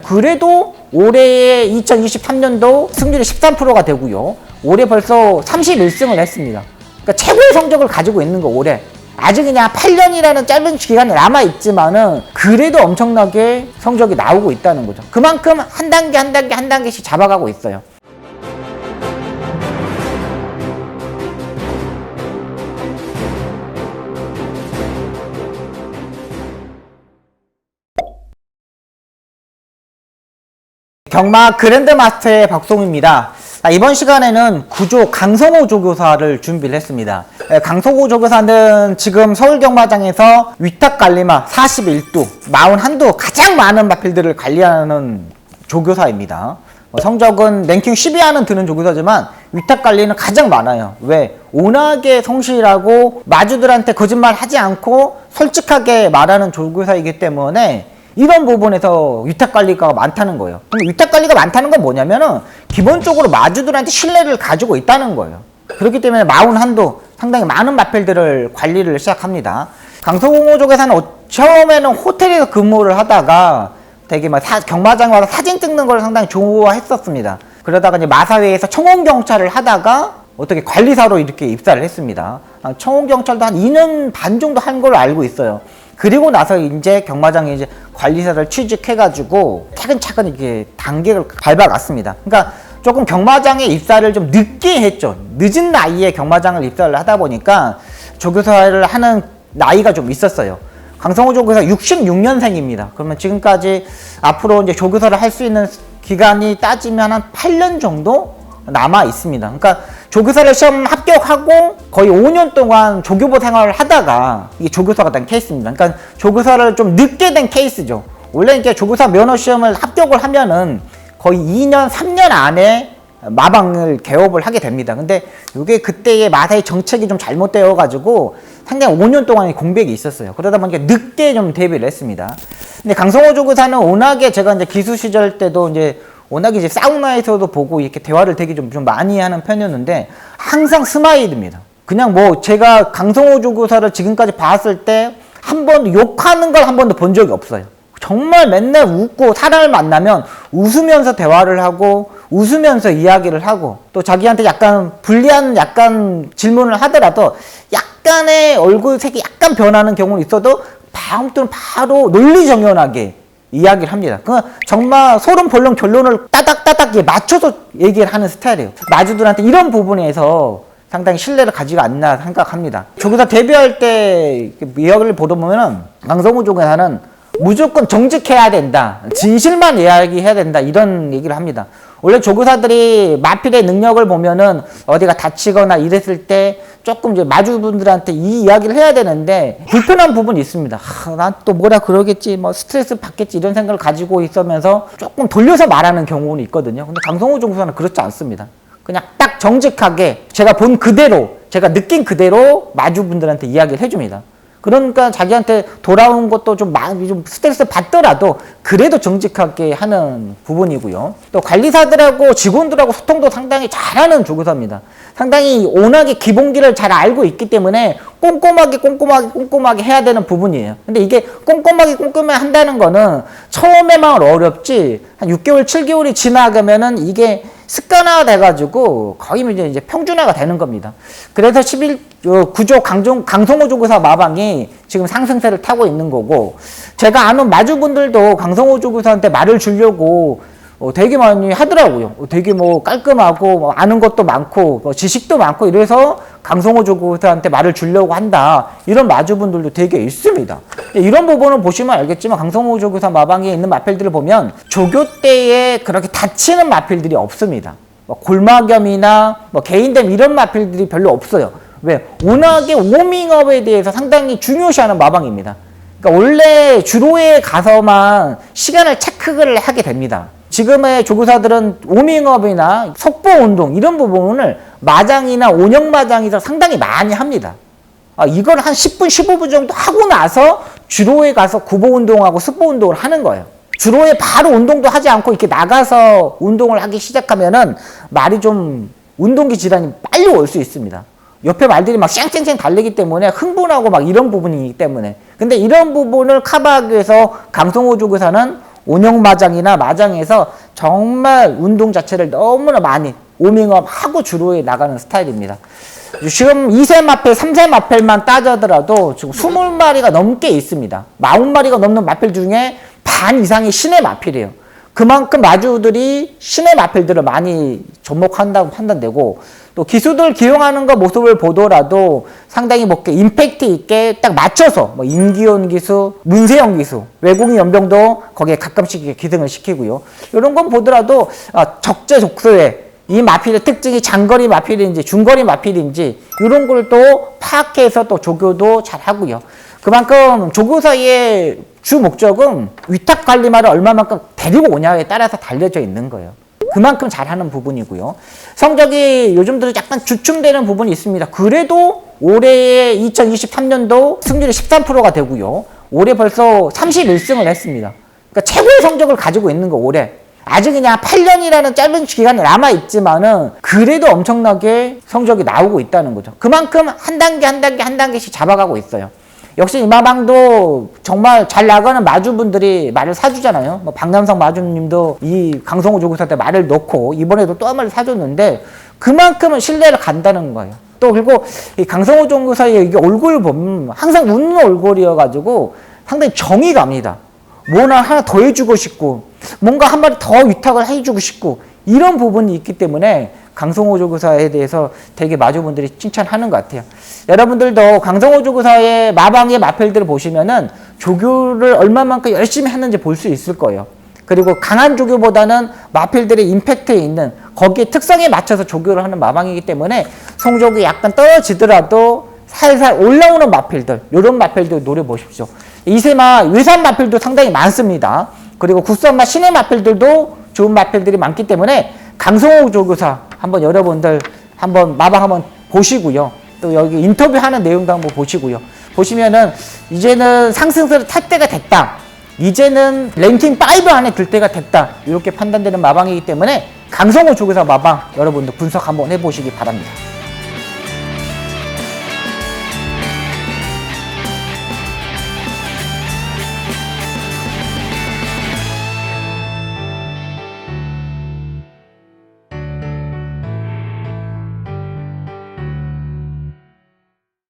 그래도 올해 2023년도 승률이 13%가 되고요. 올해 벌써 31승을 했습니다. 그러니까 최고의 성적을 가지고 있는 거 올해. 아직 그냥 8년이라는 짧은 기간이 남아있지만은 그래도 엄청나게 성적이 나오고 있다는 거죠. 그만큼 한 단계 한 단계 한 단계씩 잡아가고 있어요. 경마 그랜드마스터의 박송입니다. 이번 시간에는 구조 강성호 조교사를 준비를 했습니다. 강성호 조교사는 지금 서울경마장에서 위탁관리마 41두, 41두 가장 많은 마필들을 관리하는 조교사입니다. 성적은 랭킹 10위 안은 드는 조교사지만 위탁관리는 가장 많아요. 왜? 워낙에 성실하고 마주들한테 거짓말 하지 않고 솔직하게 말하는 조교사이기 때문에 이런 부분에서 위탁관리가 많다는 거예요. 그럼 위탁관리가 많다는 건 뭐냐면은 기본적으로 마주들한테 신뢰를 가지고 있다는 거예요. 그렇기 때문에 41도 상당히 많은 마필들을 관리를 시작합니다. 강성호 조교사는 처음에는 호텔에서 근무를 하다가 되게 막 경마장에 와서 사진 찍는 걸 상당히 좋아했었습니다. 그러다가 이제 마사회에서 청원경찰을 하다가 어떻게 관리사로 이렇게 입사를 했습니다. 청원경찰도 한 2년 반 정도 한 걸로 알고 있어요. 그리고 나서 이제 경마장에 이제 관리사를 취직해가지고 차근차근 이렇게 단계를 밟아갔습니다. 그러니까 조금 경마장에 입사를 좀 늦게 했죠. 늦은 나이에 경마장을 입사를 하다 보니까 조교사를 하는 나이가 좀 있었어요. 강성호 조교사 66년생입니다. 그러면 지금까지 앞으로 이제 조교사를 할 수 있는 기간이 따지면 한 8년 정도 남아 있습니다. 그러니까 조교사를 시험 합격하고 거의 5년 동안 조교부 생활을 하다가 이게 조교사가 된 케이스입니다. 그러니까 조교사를 좀 늦게 된 케이스죠. 원래 이렇게 조교사 면허 시험을 합격을 하면은 거의 2년, 3년 안에 마방을 개업을 하게 됩니다. 근데 이게 그때의 마사의 정책이 좀 잘못되어 가지고 상당히 5년 동안의 공백이 있었어요. 그러다 보니까 늦게 좀 데뷔를 했습니다. 근데 강성호 조교사는 워낙에 제가 이제 기수 시절 때도 이제 워낙에 이제 사우나에서도 보고 이렇게 대화를 되게 좀 많이 하는 편이었는데 항상 스마일입니다. 그냥 뭐 제가 강성호 조교사를 지금까지 봤을 때 한 번도 욕하는 걸 한 번도 본 적이 없어요. 정말 맨날 웃고 사람을 만나면 웃으면서 대화를 하고 웃으면서 이야기를 하고 또 자기한테 약간 불리한 약간 질문을 하더라도 약간의 얼굴색이 약간 변하는 경우는 있어도 다음부터는 바로 논리정연하게 이야기를 합니다. 정말 소름 돋는 결론을 따닥따닥 맞춰서 얘기를 하는 스타일이에요. 마주들한테 이런 부분에서 상당히 신뢰를 가지고 않나 생각합니다. 조교사 데뷔할 때 이야기를 보다 보면은 강성호 조교사는 무조건 정직해야 된다. 진실만 이야기해야 된다. 이런 얘기를 합니다. 원래 조교사들이 마필의 능력을 보면은 어디가 다치거나 이랬을 때 조금 이제 마주분들한테 이 이야기를 해야 되는데 불편한 부분이 있습니다. 난 또 뭐라 그러겠지, 뭐 스트레스 받겠지 이런 생각을 가지고 있으면서 조금 돌려서 말하는 경우는 있거든요. 근데 강성호 조교사는 그렇지 않습니다. 그냥 딱 정직하게 제가 본 그대로, 제가 느낀 그대로 마주분들한테 이야기를 해줍니다. 그러니까 자기한테 돌아온 것도 좀 스트레스 받더라도 그래도 정직하게 하는 부분이고요. 또 관리사들하고 직원들하고 소통도 상당히 잘하는 조교사입니다. 상당히 워낙에 기본기를 잘 알고 있기 때문에 꼼꼼하게 해야 되는 부분이에요. 근데 이게 꼼꼼하게 한다는 거는 처음에만 어렵지 한 6개월, 7개월이 지나가면은 이게 습관화가 돼가지고 거의 이제 평준화가 되는 겁니다. 그래서 9조 강성호 조교사 마방이 지금 상승세를 타고 있는 거고, 제가 아는 마주분들도 강성호 조교사한테 말을 주려고 되게 많이 하더라고요. 되게 뭐 깔끔하고 아는 것도 많고 지식도 많고 이래서 강성호 조교사한테 말을 주려고 한다. 이런 마주분들도 되게 있습니다. 이런 부분을 보시면 알겠지만 강성호 조교사 마방에 있는 마필들을 보면 조교 때에 그렇게 다치는 마필들이 없습니다. 골마겸이나 개인댐 이런 마필들이 별로 없어요. 왜? 워낙에 워밍업에 대해서 상당히 중요시하는 마방입니다. 그러니까 원래 주로에 가서만 시간을 체크를 하게 됩니다. 지금의 조교사들은 워밍업이나 속보 운동 이런 부분을 마장이나 온영마장에서 상당히 많이 합니다. 이걸 한 10분, 15분 정도 하고 나서 주로에 가서 구보 운동하고 습보 운동을 하는 거예요. 주로에 바로 운동도 하지 않고 이렇게 나가서 운동을 하기 시작하면은 말이 좀 운동기 질환이 빨리 올 수 있습니다. 옆에 말들이 막 쌩쌩쌩 달리기 때문에 흥분하고 막 이런 부분이기 때문에. 근데 이런 부분을 커버하기 위해서 강성호 조교사는 온영마장이나 마장에서 정말 운동 자체를 너무나 많이 오밍업 하고 주로 나가는 스타일입니다. 지금 2세 마필, 3세 마필만 따져더라도 지금 20마리가 넘게 있습니다. 40마리가 넘는 마필 중에 반 이상이 신의 마필이에요. 그만큼 마주들이 신의 마필들을 많이 접목한다고 판단되고, 또 기수들 기용하는 거 모습을 보더라도 상당히 뭐게 임팩트 있게 딱 맞춰서 뭐 임기온 기수, 문세영 기수, 외국인 연병도 거기에 가끔씩 기승을 시키고요. 이런 건 보더라도 적재적소에 이 마필의 특징이 장거리 마필인지 중거리 마필인지 이런 걸 또 파악해서 또 조교도 잘 하고요. 그만큼 조교사의 주 목적은 위탁 관리마를 얼마만큼 데리고 오냐에 따라서 달려져 있는 거예요. 그만큼 잘하는 부분이고요. 성적이 요즘 들어 약간 주춤되는 부분이 있습니다. 그래도 올해 2023년도 승률이 13%가 되고요. 올해 벌써 31승을 했습니다. 그러니까 최고의 성적을 가지고 있는 거 올해. 아직 그냥 8년이라는 짧은 기간이 남아있지만은 그래도 엄청나게 성적이 나오고 있다는 거죠. 그만큼 한 단계씩 잡아가고 있어요. 역시 이 마방도 정말 잘 나가는 마주분들이 말을 사주잖아요. 뭐 박남성 마주님도 이 강성호 조교사한테 말을 넣고 이번에도 또 한 마리 사줬는데 그만큼은 신뢰를 간다는 거예요. 또 그리고 이 강성호 조교사의 이게 얼굴 보면 항상 웃는 얼굴이어가지고 상당히 정이 갑니다. 뭐나 하나 더 해주고 싶고 뭔가 한 마리 더 위탁을 해주고 싶고 이런 부분이 있기 때문에 강성호 조교사에 대해서 되게 마주분들이 칭찬하는 것 같아요. 여러분들도 강성호 조교사의 마방의 마필들을 보시면은 조교를 얼마만큼 열심히 했는지 볼 수 있을 거예요. 그리고 강한 조교보다는 마필들의 임팩트에 있는 거기에 특성에 맞춰서 조교를 하는 마방이기 때문에 성적이 약간 떨어지더라도 살살 올라오는 마필들, 이런 마필들 노려보십시오. 이세마 외산 마필도 상당히 많습니다. 그리고 국산마 신의 마필들도 좋은 마필들이 많기 때문에 강성호 조교사 한번 여러분들 한번 마방 한번 보시고요. 또 여기 인터뷰하는 내용도 한번 보시고요. 보시면은 이제는 상승세를 탈 때가 됐다. 이제는 랭킹 5 안에 들 때가 됐다. 이렇게 판단되는 마방이기 때문에 강성호 조교사 마방 여러분들 분석 한번 해보시기 바랍니다.